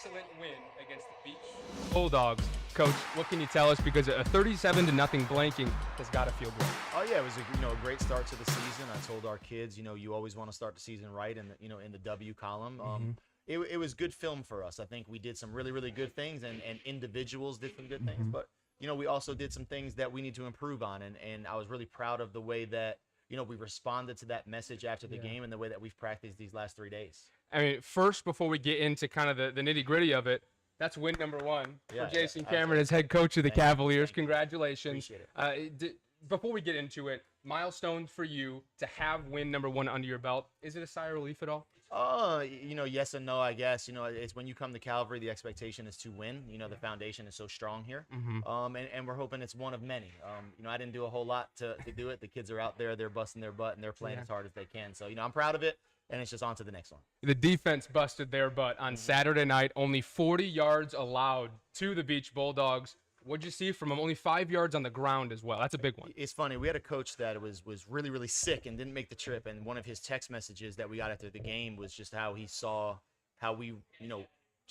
Excellent win against the Beach Bulldogs. Coach, what can you tell us? Because a 37-0 blanking has got to feel good. Oh yeah, it was a great start to the season. I told our kids, you always want to start the season right, in the W column. It was good film for us. I think we did some really, really good things, and individuals did some good things, but we also did some things that we need to improve on, and I was really proud of the way that we responded to that message after the game and the way that we've practiced these last 3 days. I mean, first, before we get into kind of the nitty gritty of it, that's win number one for Jason Cameron as head coach of the Cavaliers. Congratulations. Appreciate it. Before we get into it, milestone for you to have win number one under your belt. Is it a sigh of relief at all? Yes and no, I guess. It's when you come to Calvary, the expectation is to win. The foundation is so strong here. And we're hoping it's one of many. I didn't do a whole lot to do it. The kids are out there, they're busting their butt, and they're playing as hard as they can. So, I'm proud of it, and it's just on to the next one. The defense busted their butt on Saturday night. Only 40 yards allowed to the Beach Bulldogs. What'd you see from them? Only 5 yards on the ground as well. That's a big one. It's funny. We had a coach that was really, really sick and didn't make the trip. And one of his text messages that we got after the game was just how he saw how we,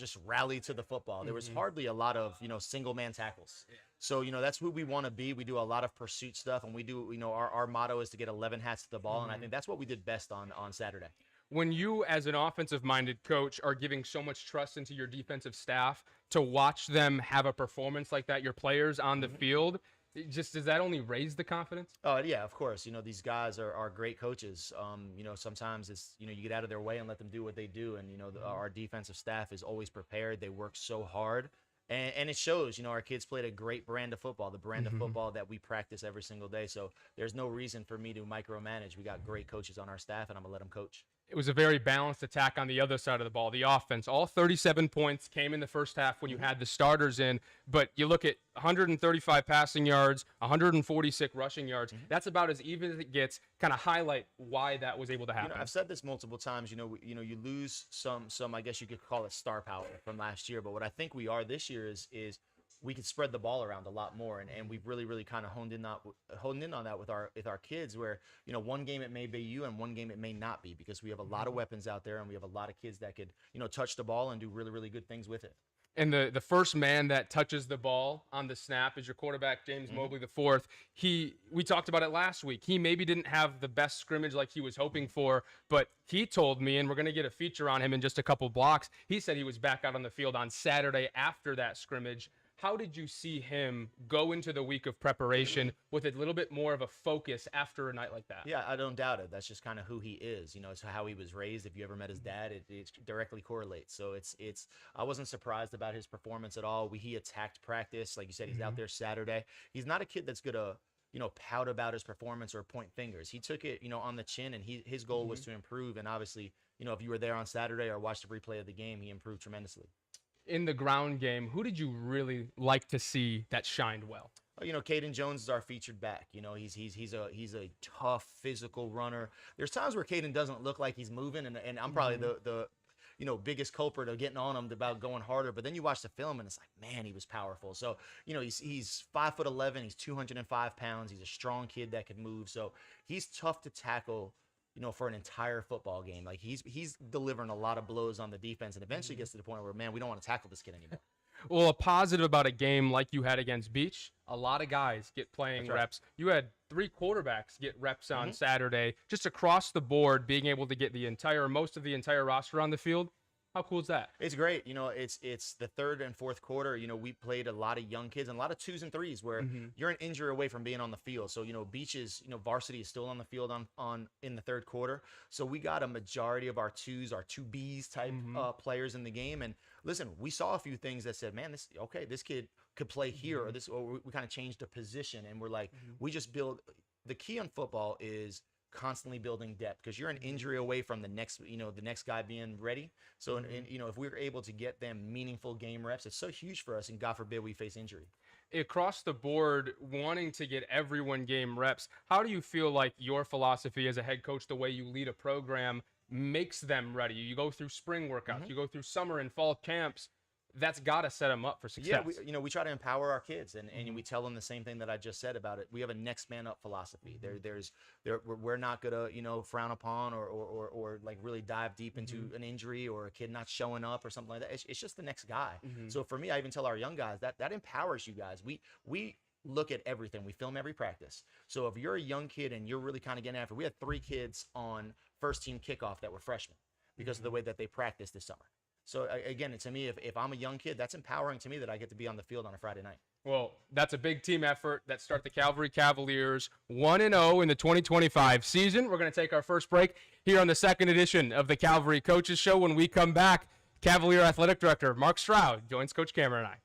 just rally to the football. There was hardly a lot of, single man tackles. So, that's who we want to be. We do a lot of pursuit stuff, and we do, our motto is to get 11 hats to the ball. And I think that's what we did best on Saturday. When you, as an offensive-minded coach, are giving so much trust into your defensive staff to watch them have a performance like that, your players on the field, does that only raise the confidence? Oh, yeah, of course. These guys are great coaches. Sometimes it's, you get out of their way and let them do what they do. And, our defensive staff is always prepared. They work so hard. And it shows, our kids played a great brand of football, the brand of football that we practice every single day. So there's no reason for me to micromanage. We got great coaches on our staff, and I'm going to let them coach. It was a very balanced attack on the other side of the ball, the offense. All 37 points came in the first half when you had the starters in, but you look at 135 passing yards, 146 rushing yards. That's about as even as it gets. Kind of highlight why that was able to happen. I've said this multiple times. You lose some, I guess you could call it star power from last year, but what I think we are this year is we could spread the ball around a lot more, and we've really kind of honed in on that with our kids, where one game it may be you and one game it may not be, because we have a lot of weapons out there and we have a lot of kids that could touch the ball and do really good things with it. And the first man that touches the ball on the snap is your quarterback, James Mobley IV. We talked about it last week. He maybe didn't have the best scrimmage like he was hoping for, but he told me, and we're going to get a feature on him in just a couple blocks, he said he was back out on the field on Saturday after that scrimmage. How did you see him go into the week of preparation with a little bit more of a focus after a night like that? Yeah, I don't doubt it. That's just kind of who he is. It's how he was raised. If you ever met his dad, it directly correlates. So I wasn't surprised about his performance at all. He attacked practice. Like you said, he's out there Saturday. He's not a kid that's going to, pout about his performance or point fingers. He took it, on the chin, and his goal was to improve. And obviously, if you were there on Saturday or watched the replay of the game, he improved tremendously. In the ground game, who did you really like to see that shined well? Caden Jones is our featured back. He's a tough physical runner. There's times where Caden doesn't look like he's moving, and I'm probably the biggest culprit of getting on him about going harder. But then you watch the film, and it's like, man, he was powerful. So he's 5'11", he's 205 pounds, he's a strong kid that can move. So he's tough to tackle. For an entire football game. Like he's delivering a lot of blows on the defense, and eventually gets to the point where, man, we don't want to tackle this kid anymore. Well, a positive about a game like you had against Beach, a lot of guys get playing reps. You had 3 quarterbacks get reps on Saturday, just across the board, being able to get most of the entire roster on the field. How cool is that? It's great. It's the third and fourth quarter. We played a lot of young kids and a lot of 2s and 3s where you're an injury away from being on the field. So, Beach's, varsity is still on the field in the third quarter. So we got a majority of our 2s, our 2Bs type players in the game. And listen, we saw a few things that said, man, this kid could play here, or we kind of changed the position. And we're like, we just build. The key on football is constantly building depth, because you're an injury away from the next guy being ready. So, if we're able to get them meaningful game reps, it's so huge for us, and God forbid we face injury. Across the board, wanting to get everyone game reps, how do you feel like your philosophy as a head coach, the way you lead a program, makes them ready? You go through spring workouts, you go through summer and fall camps. That's got to set them up for success. Yeah, we try to empower our kids, and we tell them the same thing that I just said about it. We have a next man up philosophy. We're not gonna frown upon or like really dive deep into an injury or a kid not showing up or something like that. It's just the next guy. So for me, I even tell our young guys that empowers you guys. We look at everything. We film every practice. So if you're a young kid and you're really kind of getting after, we had 3 kids on first team kickoff that were freshmen because of the way that they practiced this summer. So again, to me, if I'm a young kid, that's empowering to me that I get to be on the field on a Friday night. Well, that's a big team effort that start the Calvary Cavaliers 1-0 in the 2025 season. We're going to take our first break here on the second edition of the Calvary Coaches Show. When we come back, Cavalier Athletic Director Mark Stroud joins Coach Cameron and I.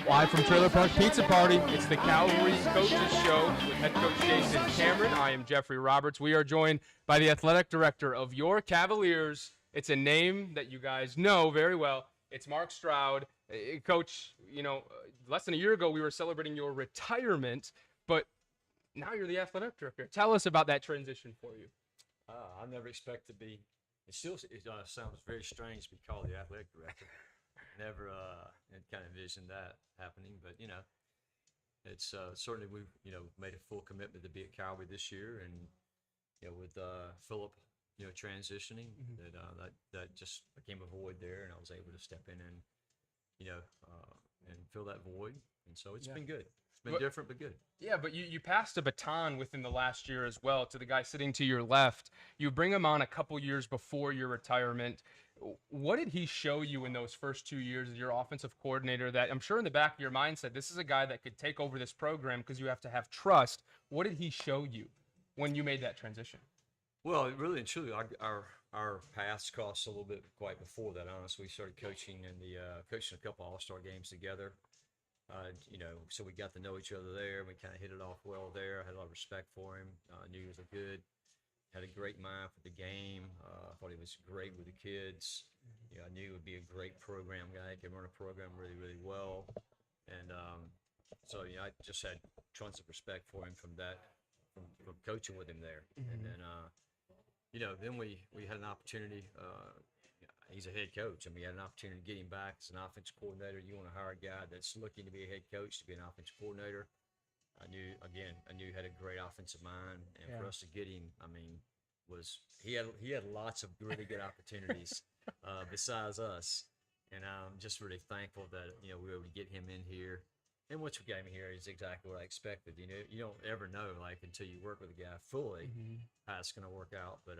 Live from Trailer Park Pizza Party, it's the Calvary Coaches Show with head coach Jason Cameron. I am Jeffrey Roberts. We are joined by the athletic director of your Cavaliers. It's a name that you guys know very well. It's Mark Stroud. Coach, less than a year ago we were celebrating your retirement, but now you're the athletic director. Tell us about that transition for you. I never expect to be. It sounds very strange to be called the athletic director. Never kind of envisioned that happening, but it's certainly we've made a full commitment to be at Calvary this year, and with Philip transitioning, that just became a void there, and I was able to step in and and fill that void, and so it's been good. It's been different but good. Yeah, but you passed a baton within the last year as well to the guy sitting to your left. You bring him on a couple years before your retirement. What did he show you in those first 2 years as your offensive coordinator that I'm sure in the back of your mind said, this is a guy that could take over this program because you have to have trust? What did he show you when you made that transition? Well, really and truly, our paths crossed a little bit quite before that, honestly. We started coaching coaching a couple All-Star games together. So we got to know each other there. We kind of hit it off well there. I had a lot of respect for him. Knew he was had a great mind for the game. I thought he was great with the kids. I knew he would be a great program guy. He could run a program really, really well. And so I just had tons of respect for him from coaching with him there. Mm-hmm. And then then we had an opportunity. He's a head coach, and we had an opportunity to get him back as an offensive coordinator. You want to hire a guy that's looking to be a head coach to be an offensive coordinator. I knew he had a great offensive mind, and for us to get him, he had lots of really good opportunities besides us, and I'm just really thankful that we were able to get him in here. And once we got him here, it's exactly what I expected. You don't ever know until you work with a guy fully how it's going to work out, but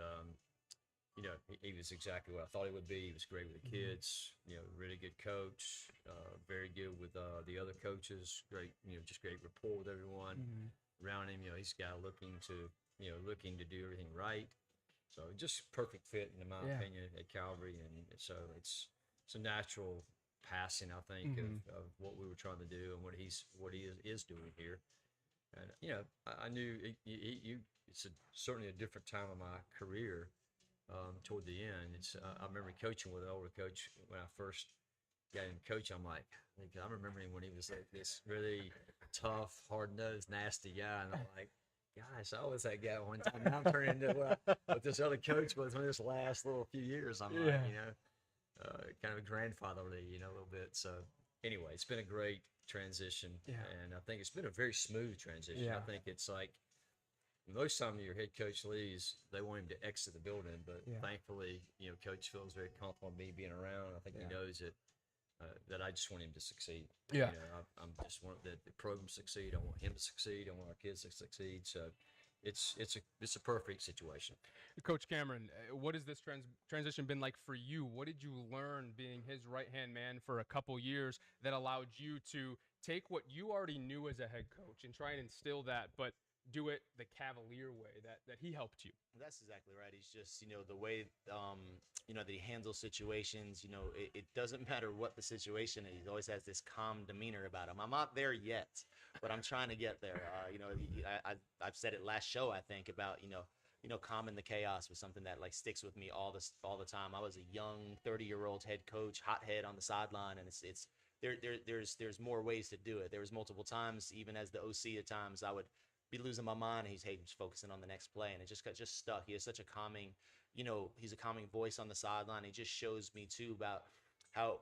he was exactly what I thought he would be. He was great with the kids, really good coach, very good with the other coaches, great, just great rapport with everyone around him. He's a guy looking to do everything right. So just perfect fit, in my opinion, at Calvary. And so it's a natural passing, I think, of what we were trying to do and what he is doing here. And, I knew it's certainly a different time of my career. Toward the end, I remember coaching with an older coach when I first got him coaching. I remember him when he was like this really tough, hard-nosed, nasty guy, and I'm like, gosh, I was that guy one time. Now I'm turning into what this other coach was in this last little few years. I'm like, kind of grandfatherly, a little bit. So anyway, it's been a great transition, and I think it's been a very smooth transition. I think it's like, most time your head coach leaves, they want him to exit the building, but thankfully, Coach feels very comfortable with me being around. I think he knows that I just want him to succeed. I'm just want the program to succeed. I want him to succeed. I want our kids to succeed. So, it's a perfect situation. Coach Cameron, what has this transition been like for you? What did you learn being his right-hand man for a couple years that allowed you to take what you already knew as a head coach and try and instill that, but do it the Cavalier way that he helped you? That's exactly right. He's just, the way, that he handles situations. It doesn't matter what the situation is. He always has this calm demeanor about him. I'm not there yet, but I'm trying to get there. I've said it last show, I think, about, calming the chaos was something that like sticks with me all the time. I was a young 30-year-old head coach, hothead on the sideline, and there's more ways to do it. There was multiple times, even as the OC, at times I would be losing my mind, and he's focusing on the next play, and it just stuck. He has such a calming, he's a calming voice on the sideline. He just shows me too about how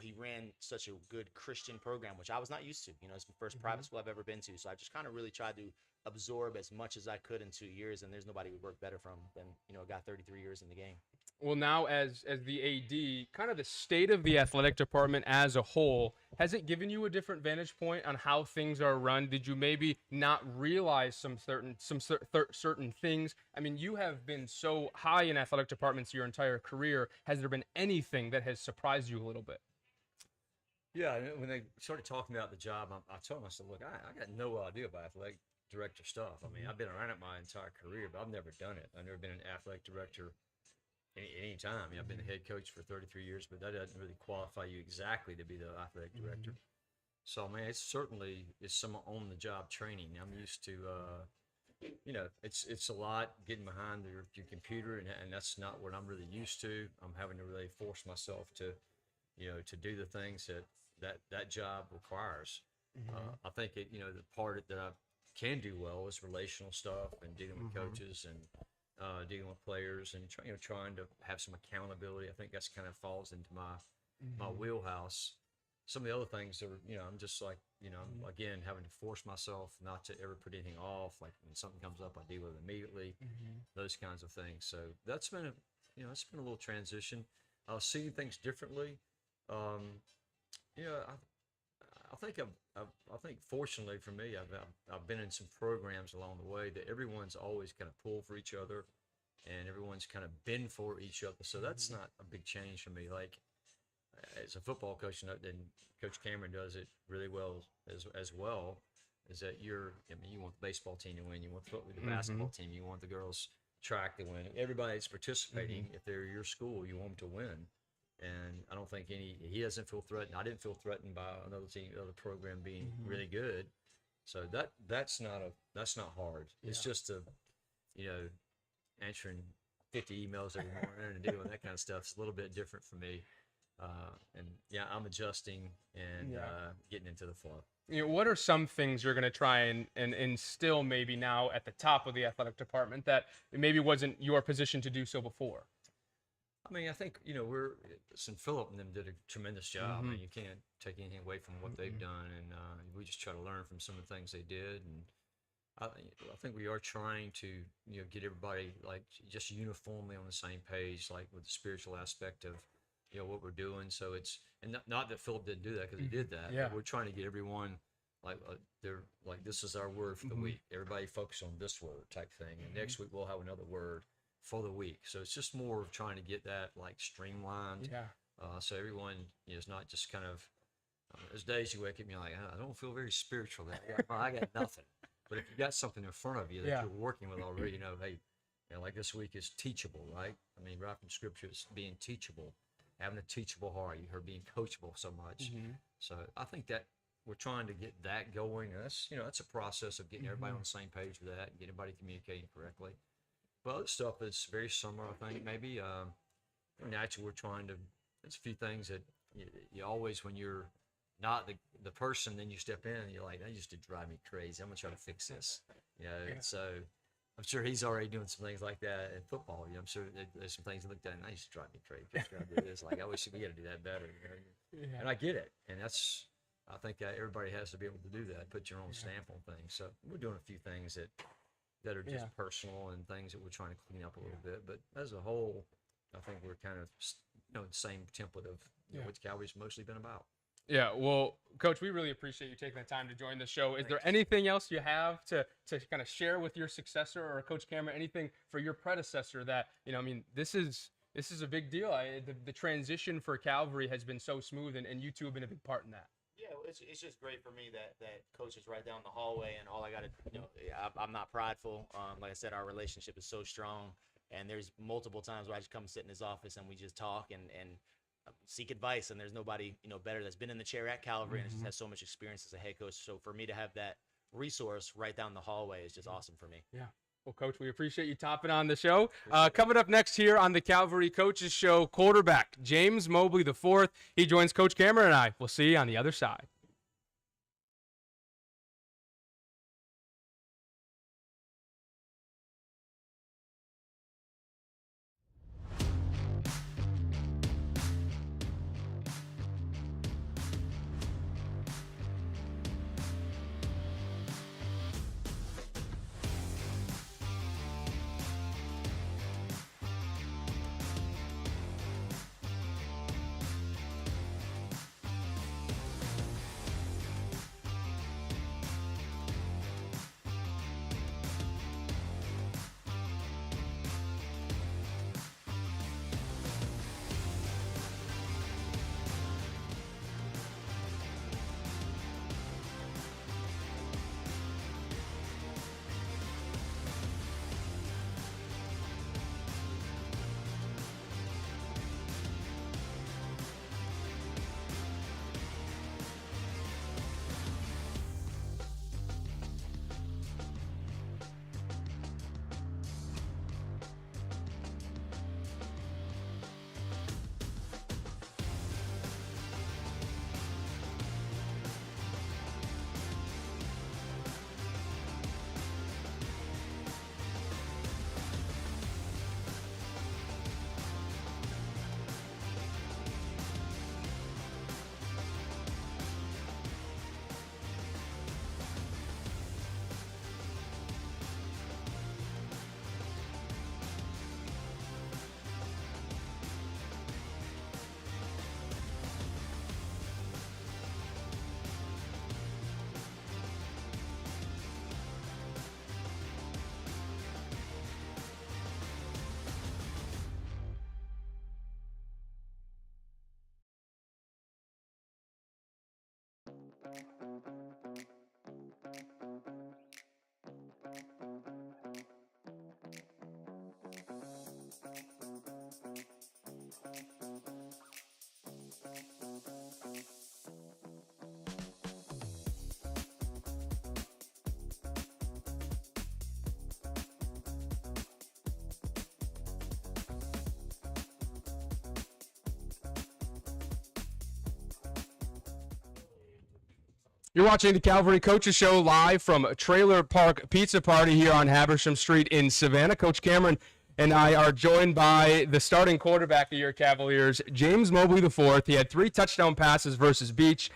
he ran such a good Christian program, which I was not used to. It's the first private school I've ever been to, so I just kind of really tried to absorb as much as I could in 2 years, and there's nobody would work better from than a guy 33 years in the game. Well, now as the AD, kind of the state of the athletic department as a whole, has it given you a different vantage point on how things are run? Did you maybe not realize some certain things? I mean, you have been so high in athletic departments your entire career. Has there been anything that has surprised you a little bit? Yeah, when they started talking about the job, I told them, I said, look, I got no idea about athletic director stuff. I mean, I've been around it my entire career, but I've never done it. I've never been an athletic director any time. I've been the head coach for 33 years, but that doesn't really qualify you exactly to be the athletic director. So, man, it's some on-the-job training. I'm used to, it's a lot getting behind your computer, and that's not what I'm really used to. I'm having to really force myself to do the things that job requires. I think the part that I can do well is relational stuff and dealing with coaches and dealing with players and trying to have some accountability. I think that's kind of falls into my wheelhouse. Some of the other things are, I'm just like, I'm again having to force myself not to ever put anything off. Like when something comes up, I deal with it immediately. Those kinds of things. So that's been it's been a little transition. Seeing things differently. I think fortunately for me, I've been in some programs along the way that everyone's always kind of pulled for each other, and everyone's kind of been for each other. So that's not a big change for me. Like as a football coach, and Coach Cameron does it really well as well. Is that you want the baseball team to win, you want the basketball team, you want the girls track to win. Everybody's participating. If they're your school, you want them to win. And I don't think he doesn't feel threatened. I didn't feel threatened by another program being really good. So that's not hard. It's just answering 50 emails every morning and doing that kind of stuff. It's a little bit different for me. And yeah, I'm adjusting and getting into the flow. What are some things you're going to try and instill maybe now at the top of the athletic department that maybe wasn't your position to do so before? I mean, I think, St. Philip and them did a tremendous job. I mean, you can't take anything away from what they've done. And we just try to learn from some of the things they did. And I think we are trying to, get everybody like just uniformly on the same page, like with the spiritual aspect of, what we're doing. So it's, and not that Philip didn't do that because he did that. Yeah. But we're trying to get everyone they're like, this is our word for the week. Everybody focus on this word type thing. And next week we'll have another word for the week. So it's just more of trying to get that like streamlined. Yeah. So everyone is not just kind of, there's days you wake up and you're like, I don't feel very spiritual. I got nothing. But if you got something in front of you that you're working with already, hey, like this week is teachable, right? I mean, right from scripture, it's being teachable, having a teachable heart. You heard being coachable so much. So I think that we're trying to get that going. And that's, that's a process of getting everybody on the same page with that and getting everybody communicating correctly. But other stuff is very similar, I think. Maybe naturally we're trying to, there's a few things that you always, when you're not the person, then you step in and you're like, that used to drive me crazy. I'm going to try to fix this. So I'm sure he's already doing some things like that in football. I'm sure there's some things he looked at and that used to drive me crazy. Just trying to do this. Like, I wish we got to do that better. And I get it. And I think that everybody has to be able to do that, put your own stamp on things. So we're doing a few things that are just personal and things that we're trying to clean up a little bit. But as a whole, I think we're kind of, the same template of what Calvary's mostly been about. Yeah, well, Coach, we really appreciate you taking the time to join the show. Is there anything else you have to kind of share with your successor or Coach Cameron? Anything for your predecessor that I mean, this is a big deal. The transition for Calvary has been so smooth, and you two have been a big part in that. Yeah, well, it's just great for me that coach is right down the hallway, and all I got to, I'm not prideful. Like I said, our relationship is so strong, and there's multiple times where I just come sit in his office and we just talk and seek advice. And there's nobody better that's been in the chair at Calvary and has so much experience as a head coach. So for me to have that resource right down the hallway is just awesome for me. Yeah. Well, Coach, we appreciate you topping on the show. Coming up next here on the Calvary Coaches Show, quarterback James Mobley IV. He joins Coach Cameron and I. We'll see you on the other side. You're watching the Calvary Coaches Show live from Trailer Park Pizza Party here on Habersham Street in Savannah. Coach Cameron and I are joined by the starting quarterback of your Cavaliers, James Mobley IV. He had 3 touchdown passes versus Beach.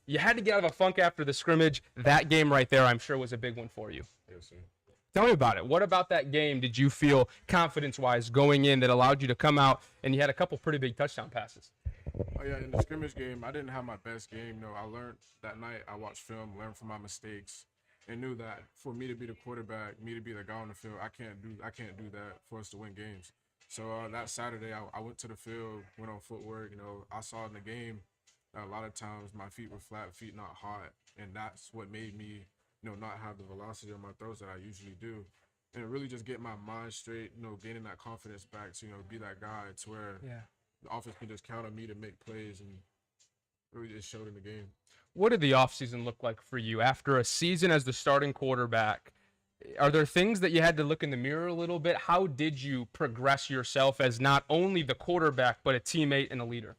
You had to get out of a funk after the scrimmage. That game right there, I'm sure, was a big one for you. Yes, sir. Tell me about it. What about that game did you feel confidence-wise going in that allowed you to come out and you had a couple pretty big touchdown passes? Oh, yeah, in the scrimmage game, I didn't have my best game. You know, I learned that night. I watched film, learned from my mistakes, and knew that for me to be the quarterback, me to be the guy on the field, I can't do that for us to win games. So that Saturday, I went to the field, went on footwork. You know, I saw in the game that a lot of times my feet were flat, feet not hot, and that's what made me, not have the velocity on my throws that I usually do. And really just get my mind straight, gaining that confidence back to, be that guy to where the offense can just count on me to make plays, and really just showed in the game. What did the offseason look like for you after a season as the starting quarterback? Are there things that you had to look in the mirror a little bit? How did you progress yourself as not only the quarterback, but a teammate and a leader?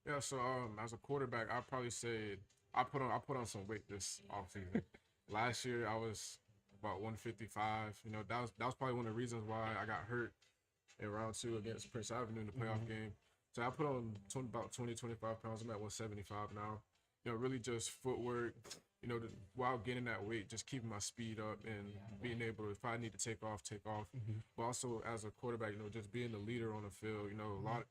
Yeah, so as a quarterback, I'd probably say I put on some weight this offseason. Last year I was about 155. That was probably one of the reasons why I got hurt in round 2 against Prince Avenue in the playoff game. So I put on about 20, 25 pounds. I'm at 175 now. Really just footwork, while getting that weight, just keeping my speed up and being able to, if I need to take off. But also as a quarterback, just being the leader on the field.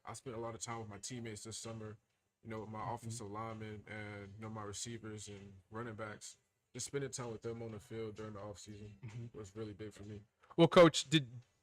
I spent a lot of time with my teammates this summer, you know, with my offensive linemen and, you know, my receivers and running backs. Just spending time with them on the field during the offseason was really big for me. Well, Coach,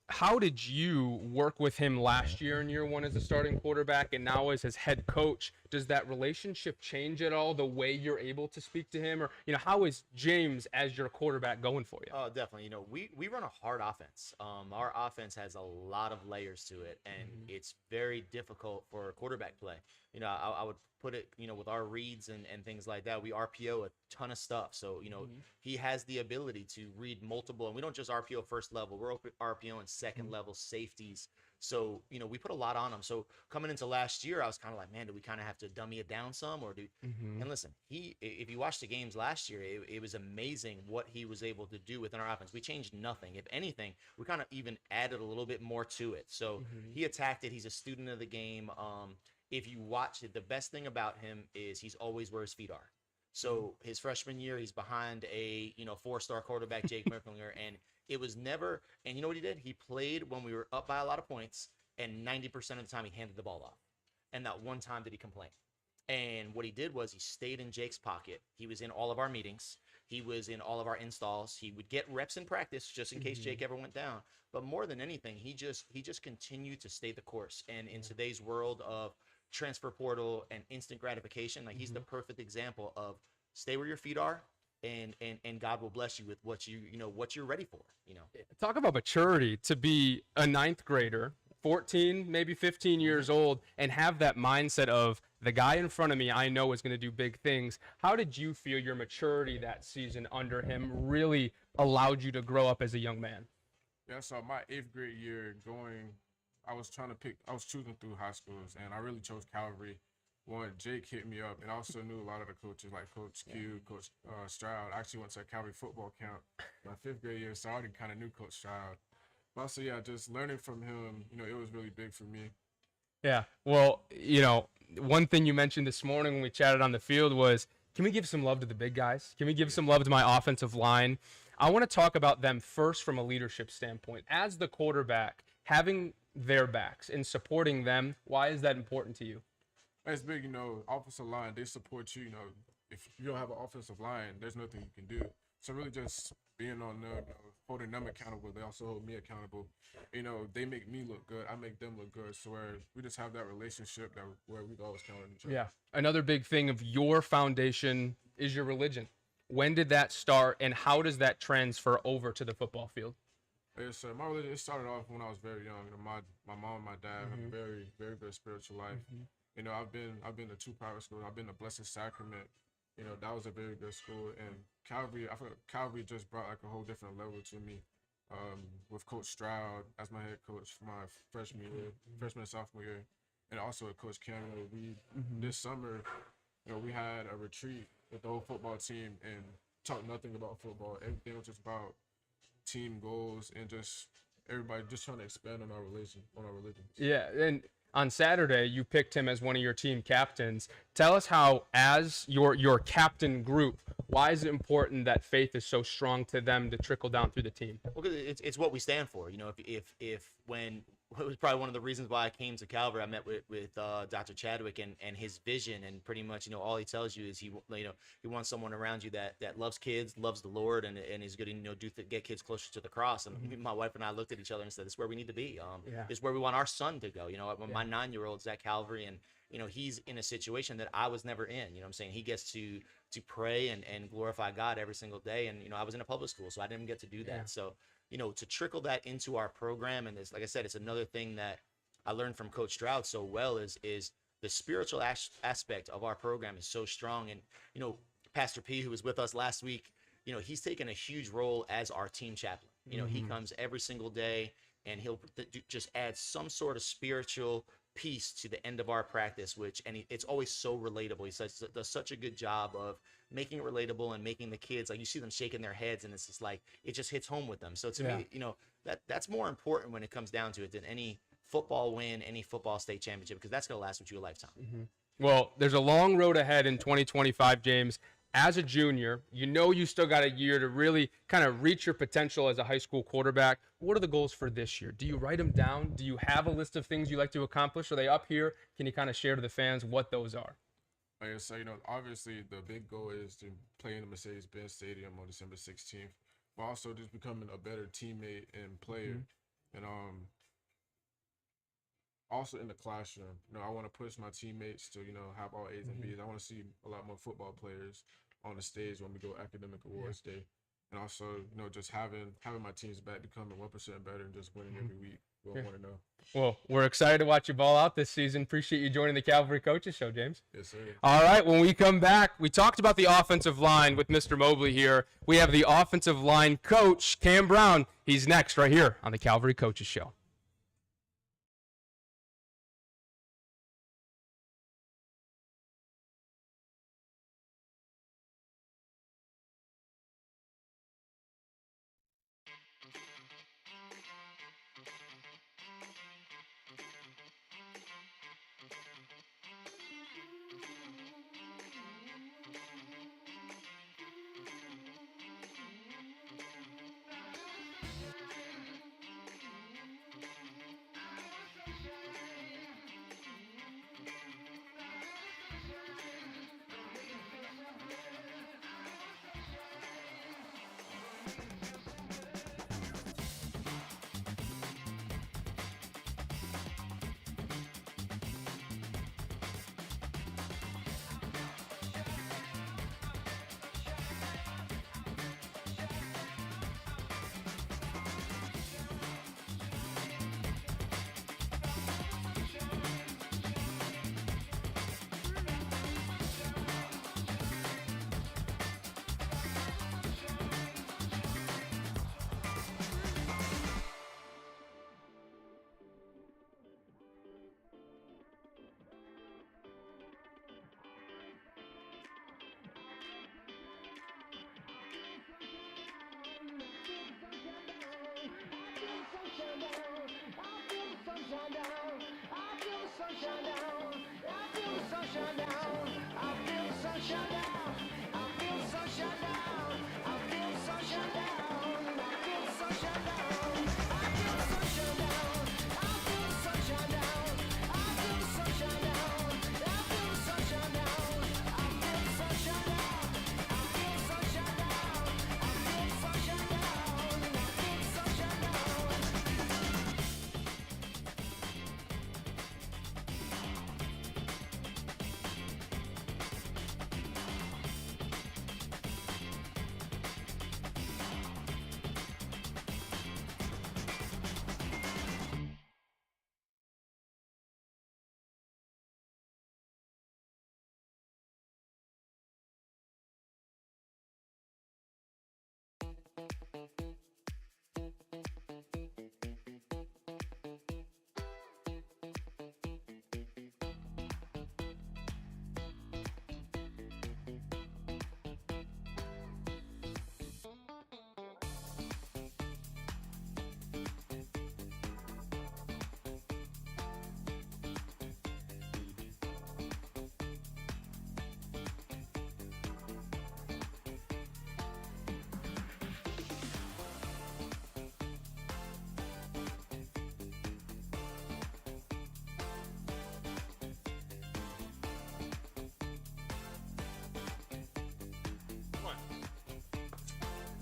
how did you work with him last year in year one as a starting quarterback and now as his head coach? Does that relationship change at all, the way you're able to speak to him? Or, you know, how is James as your quarterback going for you? Oh, definitely. You know, we run a hard offense. Our offense has a lot of layers to it, and it's very difficult for quarterback play. You know, I would put it, you know, with our reads and things like that, we RPO a ton of stuff. So, you know, he has the ability to read multiple, and we don't just RPO first level, we're RPO in second level safeties. So, you know, we put a lot on him. So coming into last year, I was kind of like, man, do we kind of have to dummy it down some, or do? And listen, if you watch the games last year, it was amazing what he was able to do within our offense. We changed nothing. If anything, we kind of even added a little bit more to it. So he attacked it. He's a student of the game. If you watch it, the best thing about him is he's always where his feet are. So his freshman year, he's behind a, you know, 4-star quarterback, Jake Merklinger, and it was never, and you know what he did? He played when we were up by a lot of points, and 90% of the time he handed the ball off. And not one time did he complain. And what he did was he stayed in Jake's pocket. He was in all of our meetings. He was in all of our installs. He would get reps in practice just in case Jake ever went down. But more than anything, he just continued to stay the course. And in today's world of transfer portal and instant gratification, like he's the perfect example of stay where your feet are, and God will bless you with what what you're ready for. You know, Talk about maturity to be a ninth grader, 14, maybe 15 years old, and have that mindset of the guy in front of me I know is going to do big things. How did you feel your maturity that season under him really allowed you to grow up as a young man? Yeah, so my 8th grade year I was choosing through high schools, and I really chose Calvary. One, Jake hit me up, and I also knew a lot of the coaches like Coach Q, Coach Stroud. I actually went to a Calvary football camp my 5th grade year, so I already kind of knew Coach Stroud. But also, yeah, just learning from him, you know, it was really big for me. Yeah. Well, you know, one thing you mentioned this morning when we chatted on the field was, can we give some love to the big guys? Can we give some love to my offensive line? I want to talk about them first from a leadership standpoint. As the quarterback, having their backs and supporting them, why is that important to you? It's big, you know, offensive line, they support you. You know, if you don't have an offensive line, there's nothing you can do. So really just being on them, you know, holding them accountable, they also hold me accountable. You know, they make me look good, I make them look good. So where we just have that relationship where we always count on each other. Yeah. Another big thing of your foundation is your religion. When did that start, and how does that transfer over to the football field? Yes, sir. My religion, it started off when I was very young. You know, my mom and my dad have a very, very good spiritual life. You know, I've been to 2 private schools. I've been to Blessed Sacrament. You know, that was a very good school. And Calvary, I feel like Calvary just brought like a whole different level to me. With Coach Stroud as my head coach for my freshman and sophomore year, and also with Coach Cameron. This summer, you know, we had a retreat with the whole football team and talked nothing about football. Everything was just about team goals and just everybody just trying to expand on our religion. Yeah, and on Saturday, you picked him as one of your team captains. Tell us how, as your captain group, why is it important that faith is so strong to them to trickle down through the team? well, 'cause it's what we stand for. You know, if when it was probably one of the reasons why I came to Calvary. I met with Dr. Chadwick and his vision, and pretty much, you know, all he tells you is he wants someone around you that loves kids, loves the Lord, and is going to get kids closer to the cross. And my wife and I looked at each other and said, "This is where we need to be. This is where we want our son to go." You know, my 9-year-old's at Calvary, and you know, he's in a situation that I was never in. You know what I'm saying? He gets to pray and glorify God every single day. And, you know, I was in a public school, so I didn't get to do that. Yeah. So, you know, to trickle that into our program, and it's, like I said, it's another thing that I learned from Coach Stroud so well is the spiritual aspect of our program is so strong. And, you know, Pastor P, who was with us last week, you know, he's taken a huge role as our team chaplain. You know, he comes every single day, and he'll just add some sort of spiritual piece to the end of our practice, it's always so relatable. He does such a good job of making it relatable and making the kids, like, you see them shaking their heads, and it's just like it just hits home with them. So to me, you know, that's more important when it comes down to it than any football win, any football state championship, because that's going to last with you a lifetime. Well, there's a long road ahead in 2025, James. As a junior, you know you still got a year to really kind of reach your potential as a high school quarterback. What are the goals for this year? Do you write them down? Do you have a list of things you like to accomplish? Are they up here? Can you kind of share to the fans what those are? Like I said, obviously the big goal is to play in the Mercedes-Benz Stadium on December 16th, but also just becoming a better teammate and player. And also in the classroom, I want to push my teammates to, have all A's and B's. I want to see a lot more football players on the stage when we go academic awards day. And also, just having my teams back, becoming 1% better and just winning every week. We'll want to know. Well, we're excited to watch you ball out this season. Appreciate you joining the Calvary Coaches Show, James. Yes, sir. All right, when we come back, we talked about the offensive line with Mr. Mobley here. We have the offensive line coach, Cam Brown. He's next right here on the Calvary Coaches Show.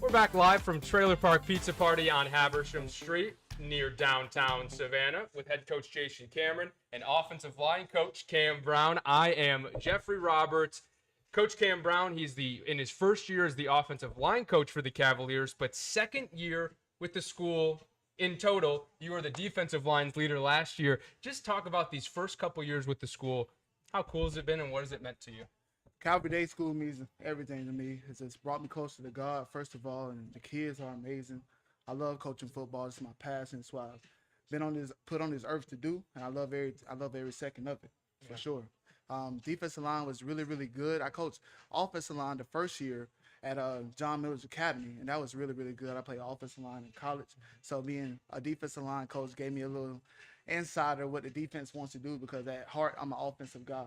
We're back live from Trailer Park Pizza Party on Habersham Street near downtown Savannah with head coach Jason Cameron and offensive line coach Cam Brown. I am Jeffrey Roberts. Coach Cam Brown, he's in his first year as the offensive line coach for the Cavaliers, but second year with the school in total. You were the defensive lines leader last year. Just talk about these first couple years with the school. How cool has it been and what has it meant to you? Calvary Day School means everything to me. It's brought me closer to God, first of all, and the kids are amazing. I love coaching football. It's my passion. It's what I've been put on this earth to do, and I love every second of it, for sure. Defensive line was really, really good. I coached offensive line the first year at John Miller's Academy, and that was really, really good. I played offensive line in college, so being a defensive line coach gave me a little insider what the defense wants to do, because at heart, I'm an offensive guy.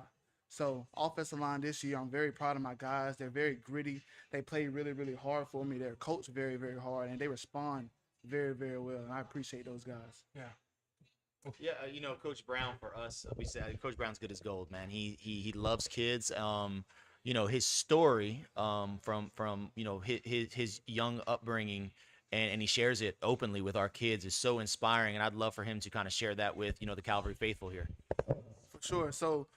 So offensive line this year, I'm very proud of my guys. They're very gritty. They play really, really hard for me. They're coached very, very hard, and they respond very, very well, and I appreciate those guys. Yeah. Yeah, Coach Brown for us, we said Coach Brown's good as gold, man. He loves kids. His story from his young upbringing, and he shares it openly with our kids is so inspiring, and I'd love for him to kind of share that with the Calvary faithful here. For sure. So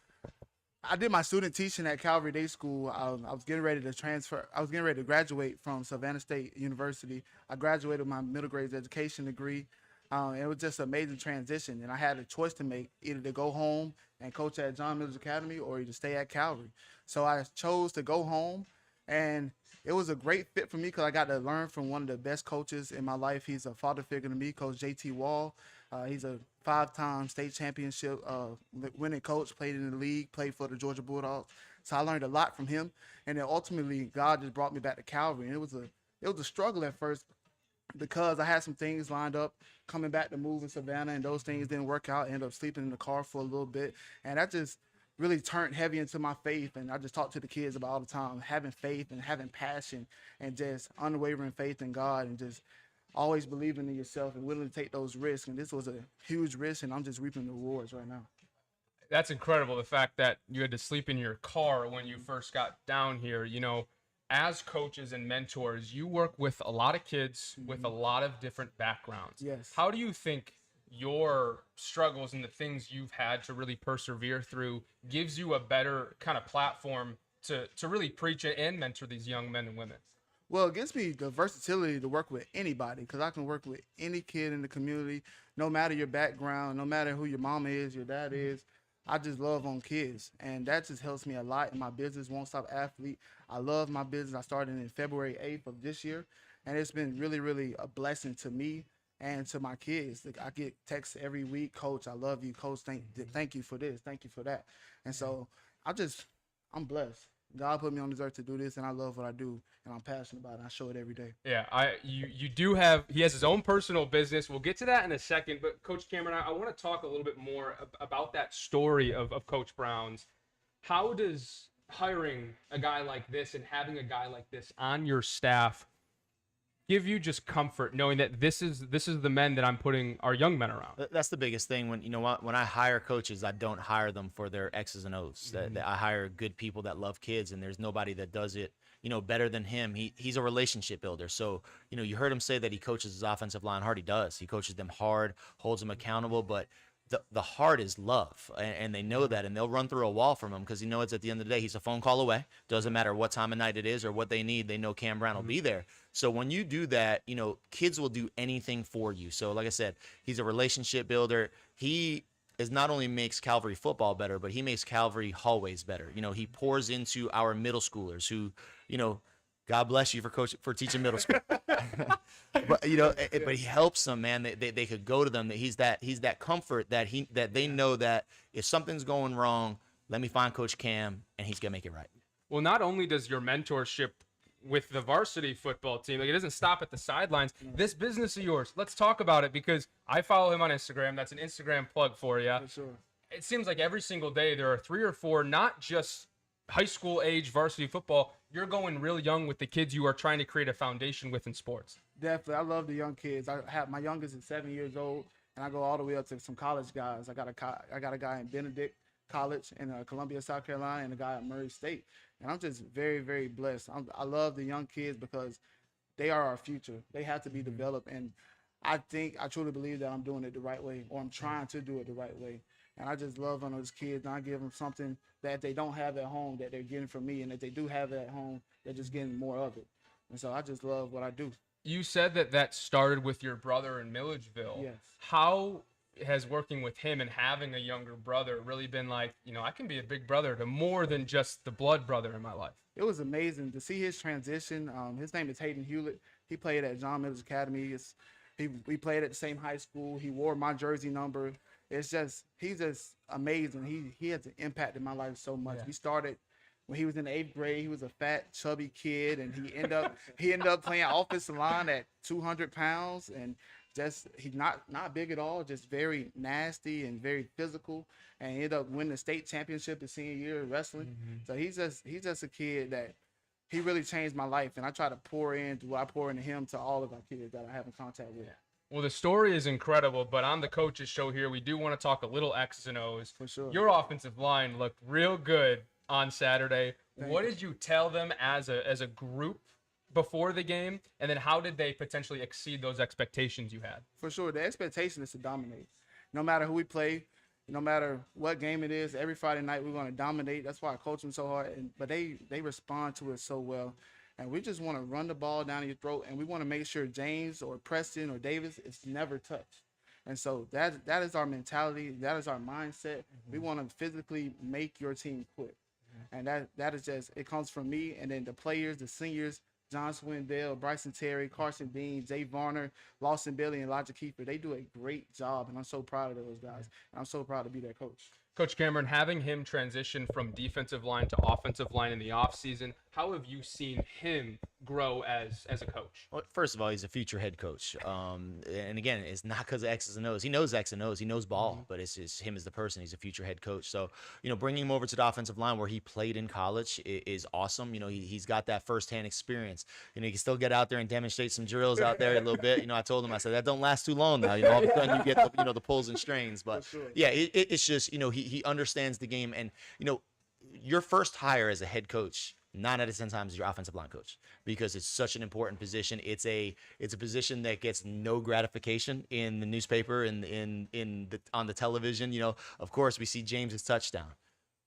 I did my student teaching at Calvary Day School. I was getting ready to transfer. I was getting ready to graduate from Savannah State University. I graduated with my middle grades education degree. It was just an amazing transition, and I had a choice to make, either to go home and coach at John Mills Academy or to stay at Calvary. So I chose to go home, and it was a great fit for me because I got to learn from one of the best coaches in my life. He's a father figure to me, Coach J.T. Wall. He's a 5-time state championship winning coach, played in the league, played for the Georgia Bulldogs. So I learned a lot from him, and then ultimately God just brought me back to Calvary. And it was a struggle at first because I had some things lined up coming back to move in Savannah, and those things didn't work out. I ended up sleeping in the car for a little bit, and that just really turned heavy into my faith. And I just talk to the kids about all the time, having faith and having passion and just unwavering faith in God and just always believing in yourself and willing to take those risks. And this was a huge risk, and I'm just reaping the rewards right now. That's incredible. The fact that you had to sleep in your car when you first got down here, as coaches and mentors, you work with a lot of kids with a lot of different backgrounds. Yes. How do you think your struggles and the things you've had to really persevere through gives you a better kind of platform to really preach and mentor these young men and women? Well, it gives me the versatility to work with anybody because I can work with any kid in the community, no matter your background, no matter who your mama is, your dad is. I just love on kids, and that just helps me a lot in my business, Won't Stop Athlete. I love my business. I started in February 8th of this year, and it's been really, really a blessing to me and to my kids. Like, I get texts every week, Coach, I love you. Coach, thank you for this. Thank you for that. And so I'm blessed. God put me on this earth to do this, and I love what I do, and I'm passionate about it. I show it every day. Yeah, he has his own personal business. We'll get to that in a second, but Coach Cameron, I want to talk a little bit more about that story of Coach Brown's. How does hiring a guy like this and having a guy like this on your staff give you just comfort knowing that this is the men that I'm putting our young men around? That's the biggest thing. When I hire coaches, I don't hire them for their X's and O's. That I hire good people that love kids, and there's nobody that does it better than him. He's a relationship builder. So you heard him say that he coaches his offensive line hard. He does. He coaches them hard, holds them accountable, but the heart is love, and they know that, and they'll run through a wall from him because he knows at the end of the day he's a phone call away. Doesn't matter what time of night it is or what they need, they know Cam Brown will be there. So when you do that, kids will do anything for you. So like I said, he's a relationship builder. He is not only makes Calvary football better, but he makes Calvary hallways better. He pours into our middle schoolers who, God bless you for teaching middle school. But but he helps them, man. They could go to them. That he's that comfort that they know that if something's going wrong, let me find Coach Cam and he's gonna make it right. Well, not only does your mentorship with the varsity football team, it doesn't stop at the sidelines. This business of yours, let's talk about it because I follow him on Instagram. That's an Instagram plug for you. For sure. It seems like every single day there are 3 or 4, not just high school age varsity football. You're going real young with the kids you are trying to create a foundation with in sports. Definitely. I love the young kids. I have my youngest is 7 years old, and I go all the way up to some college guys. I got a guy in Benedict College in Columbia, South Carolina, and a guy at Murray State. And I'm just very, very blessed. I love the young kids because they are our future. They have to be developed, and I truly believe that I'm doing it the right way, or I'm trying to do it the right way. And I just love on those kids, and I give them something that they don't have at home that they're getting from me, and if they do have it at home, they're just getting more of it. And so I just love what I do. You said that started with your brother in Milledgeville. Yes. How has working with him and having a younger brother really been like, I can be a big brother to more than just the blood brother in my life? It was amazing to see his transition. His name is Hayden Hewlett. He played at John Mills Academy. We played at the same high school. He wore my jersey number. He's just amazing. He has impacted my life so much. Yeah. He started when he was in the 8th grade. He was a fat, chubby kid, and he ended up playing offensive line at 200 pounds, and he's not big at all, just very nasty and very physical, and he ended up winning the state championship his senior year of wrestling. Mm-hmm. So he's just a kid that he really changed my life, and I try to pour into what I pour into him to all of our kids that I have in contact with. Well, the story is incredible, but on the coaches show here, we do want to talk a little X's and O's. For sure. Your offensive line looked real good on Saturday. What did you tell them as a group before the game, and then how did they potentially exceed those expectations you had? For sure, the expectation is to dominate. No matter who we play, no matter what game it is, every Friday night we're going to dominate. That's why I coach them so hard. But they respond to it so well. And we just want to run the ball down your throat, and we want to make sure James or Preston or Davis is never touched. And so that is our mentality. That is our mindset. We want to physically make your team quit. And that is just, it comes from me, and then the players, the seniors, John Swindell, Bryson Terry, Carson Dean, Jay Varner, Lawson Bailey, and Elijah Kiefer. They do a great job, and I'm so proud of those guys. And I'm so proud to be their coach. Coach Cameron, having him transition from defensive line to offensive line in the offseason, how have you seen him grow as a coach? Well, first of all, he's a future head coach. And again, it's not because of X's and O's. He knows X and O's. He knows ball, but it's just him as the person. He's a future head coach. So, bringing him over to the offensive line where he played in college is awesome. He's got that firsthand experience. He can still get out there and demonstrate some drills out there a little bit. I told him, I said, that don't last too long now. All of a sudden you get the pulls and strains. But yeah, it's just, he understands the game. And, your first hire as a head coach, 9 out of 10 times is your offensive line coach, because it's such an important position. It's a position that gets no gratification in the newspaper and on the television. Of course we see James's touchdown.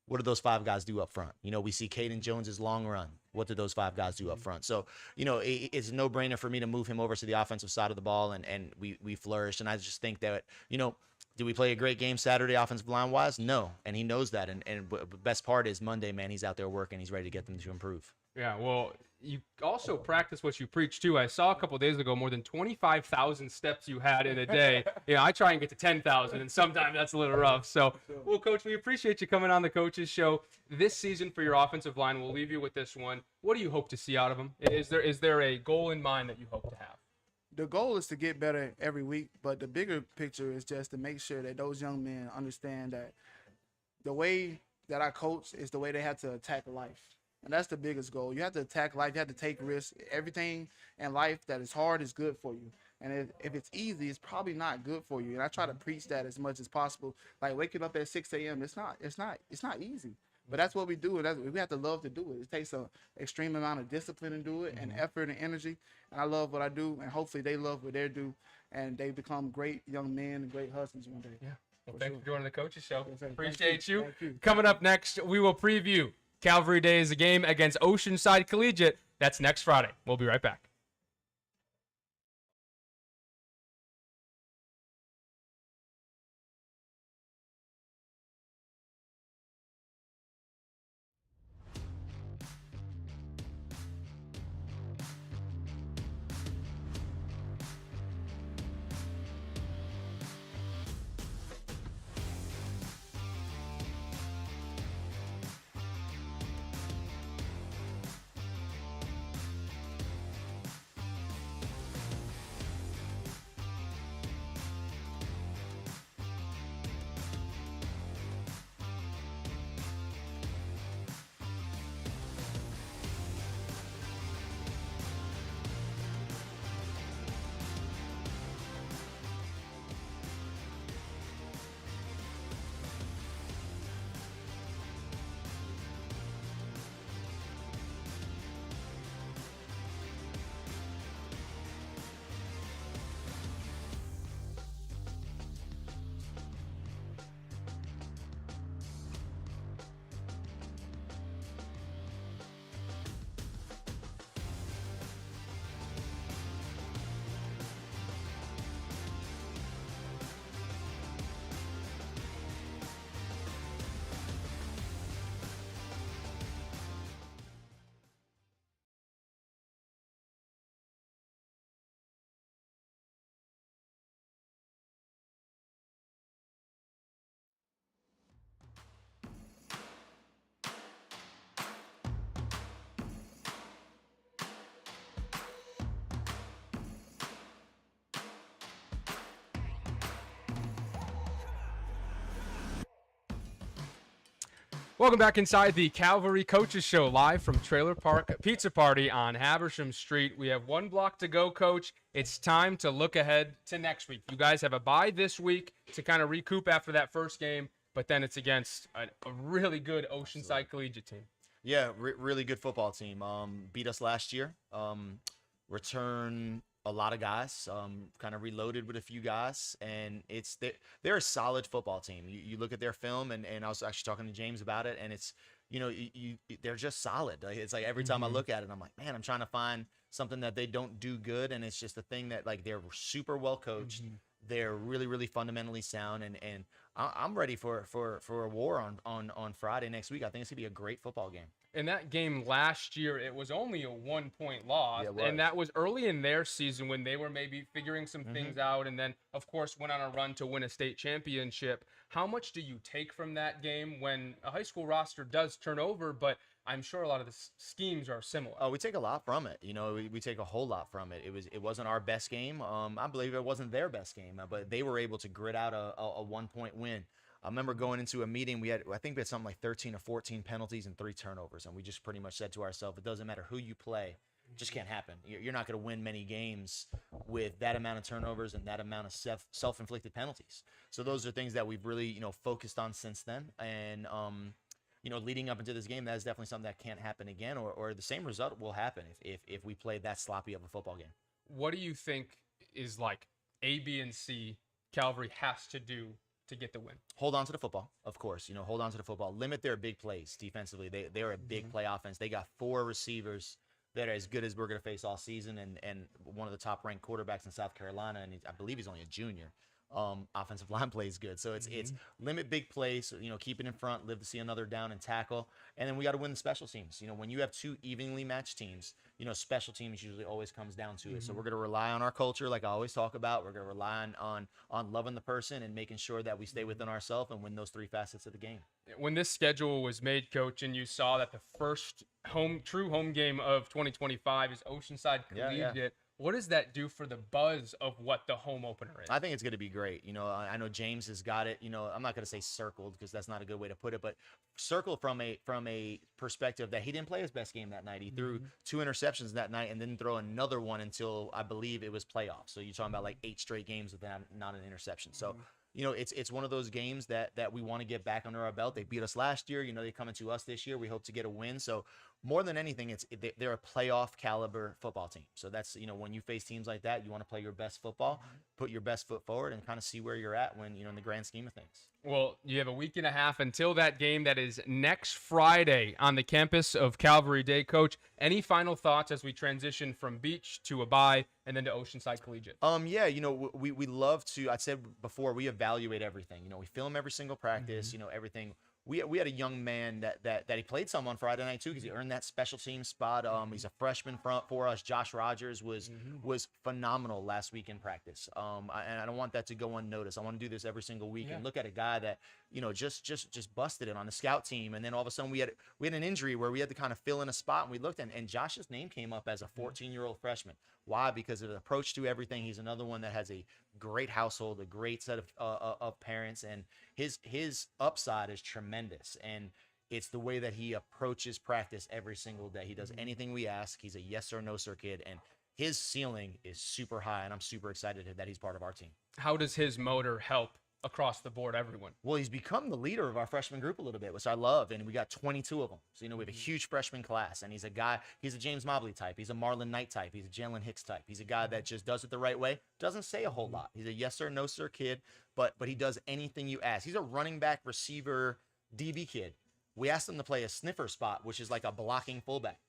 What do those 5 guys do up front? We see Caden Jones's long run. What did those 5 guys do up front? So, it's a no-brainer for me to move him over to the offensive side of the ball, and we flourish. And I just think that, did we play a great game Saturday offensive line-wise? No, and he knows that. And the best part is Monday, man, he's out there working. He's ready to get them to improve. Yeah, well, you also practice what you preach, too. I saw a couple days ago more than 25,000 steps you had in a day. I try and get to 10,000, and sometimes that's a little rough. So, well, Coach, we appreciate you coming on the Coaches Show. This season for your offensive line, we'll leave you with this one. What do you hope to see out of them? Is there a goal in mind that you hope to have? The goal is to get better every week, but the bigger picture is just to make sure that those young men understand that the way that I coach is the way they have to attack life. And that's the biggest goal. You have to attack life. You have to take risks. Everything in life that is hard is good for you. And if it's easy, it's probably not good for you. And I try to preach that as much as possible. Like waking up at 6 a.m., it's not easy. But that's what we do, and we have to love to do it. It takes an extreme amount of discipline to do it, and effort and energy. And I love what I do, and hopefully they love what they do, and they become great young men and great husbands one day. Yeah. Well, thanks for joining the Coaches Show. Yes, sir. Appreciate you. Thank you. Coming up next, we will preview Calvary Days, a game against Oceanside Collegiate. That's next Friday. We'll be right back. Welcome back inside the Calvary Coaches Show, live from Trailer Park Pizza Party on Habersham Street. We have one block to go, Coach. It's time to look ahead to next week. You guys have a bye this week to kind of recoup after that first game, but then it's against a really good Oceanside Collegiate team. Yeah, really good football team. Beat us last year. Return a lot of guys. Kind of reloaded with a few guys, and they're a solid football team. You look at their film, and I was actually talking to James about it, and it's, they're just solid. Like, it's like every time I look at it, I'm like, man, I'm trying to find something that they don't do good, and it's just a thing that, like, they're super well coached. They're really, really fundamentally sound, and I'm ready for a war on Friday next week. I think it's gonna be a great football game. In that game last year, it was only a 1-point loss, Yeah, and that was early in their season when they were maybe figuring some things out, and then, of course, went on a run to win a state championship. How much do you take from that game when a high school roster does turn over, but I'm sure a lot of the schemes are similar? Oh, we take a lot from it. We take a whole lot from it. It wasn't our best game. I believe it wasn't their best game, but they were able to grit out a 1-point win. I remember going into a meeting, I think we had something like 13 or 14 penalties and 3 turnovers, and we just pretty much said to ourselves, it doesn't matter who you play, it just can't happen. You're not going to win many games with that amount of turnovers and that amount of self-inflicted penalties. So those are things that we've really, focused on since then, and leading up into this game, that is definitely something that can't happen again, or the same result will happen if we play that sloppy of a football game. What do you think is like A, B, and C Calvary has to do to get the win? Hold on to the football, of course. Hold on to the football. Limit their big plays defensively. They're a big play offense. They got 4 receivers that are as good as we're going to face all season, and one of the top-ranked quarterbacks in South Carolina, and I believe he's only a junior. Offensive line plays good, so it's limit big plays. Keep it in front, live to see another down and tackle, and then we got to win the special teams. When you have 2 evenly matched teams, special teams usually always comes down to it. So we're going to rely on our culture, like I always talk about. We're going to rely on loving the person and making sure that we stay within ourselves and win those 3 facets of the game. When this schedule was made, Coach, and you saw that the first true home game of 2025 is Oceanside Collegiate. Yeah. What does that do for the buzz of what the home opener is? I think it's going to be great. I know James has got it. I'm not going to say circled because that's not a good way to put it, but circled from a perspective that he didn't play his best game that night. He threw 2 interceptions that night and didn't throw another one until I believe it was playoffs. So you're talking about like 8 straight games with not an interception. So it's one of those games that we want to get back under our belt. They beat us last year. They're coming to us this year. We hope to get a win. So more than anything, they're a playoff caliber football team. So that's, when you face teams like that, you want to play your best football, put your best foot forward, and kind of see where you're at when, in the grand scheme of things. Well, you have a week and a half until that game that is next Friday on the campus of Calvary Day. Coach, any final thoughts as we transition from beach to a bye and then to Oceanside Collegiate? We love to, I said before, we evaluate everything. We film every single practice, everything. We had a young man that he played some on Friday night too, because he earned that special team spot. He's a freshman for us. Josh Rogers was phenomenal last week in practice. And I don't want that to go unnoticed. I want to do this every single week and look at a guy that just busted it on the scout team. And then all of a sudden we had an injury where we had to kind of fill in a spot, and we looked and Josh's name came up as a 14-year-old freshman. Why? Because of the approach to everything. He's another one that has a great household, a great set of parents, and his upside is tremendous. And it's the way that he approaches practice every single day. He does anything we ask. He's a yes or no sir kid, and his ceiling is super high, and I'm super excited that he's part of our team. How does his motor help across the board, everyone? Well, he's become the leader of our freshman group a little bit, which I love, and we got 22 of them. So, we have a huge freshman class, and he's a James Mobley type. He's a Marlon Knight type. He's a Jalen Hicks type. He's a guy that just does it the right way, doesn't say a whole lot. He's a yes sir, no sir kid, but he does anything you ask. He's a running back, receiver, DB kid. We asked him to play a sniffer spot, which is like a blocking fullback.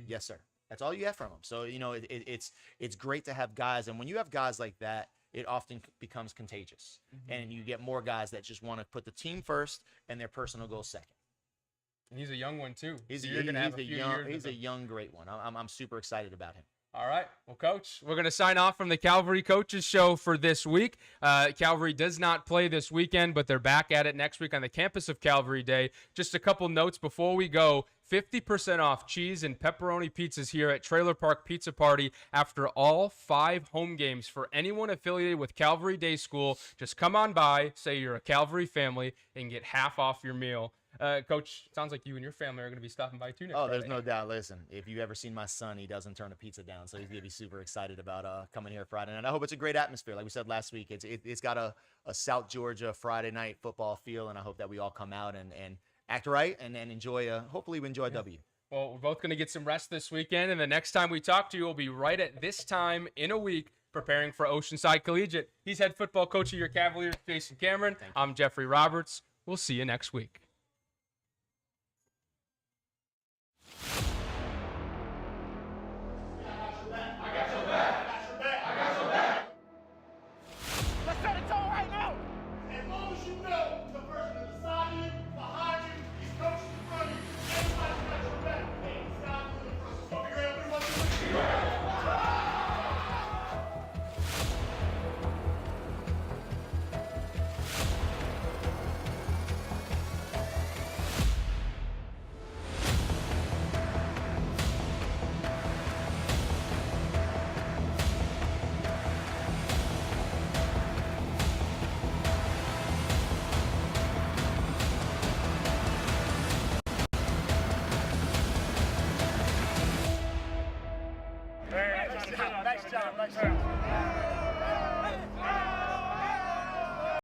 Yes, sir. That's all you have from him. So, it's great to have guys, and when you have guys like that, it often becomes contagious. And you get more guys that just want to put the team first and their personal goals second. And he's a young one, too. He's a young, great one. I'm super excited about him. All right. Well, Coach, we're going to sign off from the Calvary Coaches Show for this week. Calvary does not play this weekend, but they're back at it next week on the campus of Calvary Day. Just a couple notes before we go. 50% off cheese and pepperoni pizzas here at Trailer Park Pizza Party after all 5 home games for anyone affiliated with Calvary Day School. Just come on by, say you're a Calvary family, and get half off your meal. Coach, sounds like you and your family are going to be stopping by too next Oh, there's Friday. no doubt. Listen, if you ever seen my son, he doesn't turn a pizza down, so he's gonna be super excited about coming here Friday night. I hope it's a great atmosphere. Like we said last week, it's got a South Georgia Friday night football feel, and I hope that we all come out and act right and enjoy. Hopefully, we enjoy a W. Well, we're both going to get some rest this weekend, and the next time we talk to you will be right at this time in a week, preparing for Oceanside Collegiate. He's head football coach of your Cavaliers, Jason Cameron. I'm Jeffrey Roberts. We'll see you next week. Let's set a tone right now. As long as you know the person is beside you, behind you, these coaches in front of you, everybody's got your back. Hey, Stroud is in front. So figure out everyone Nice job.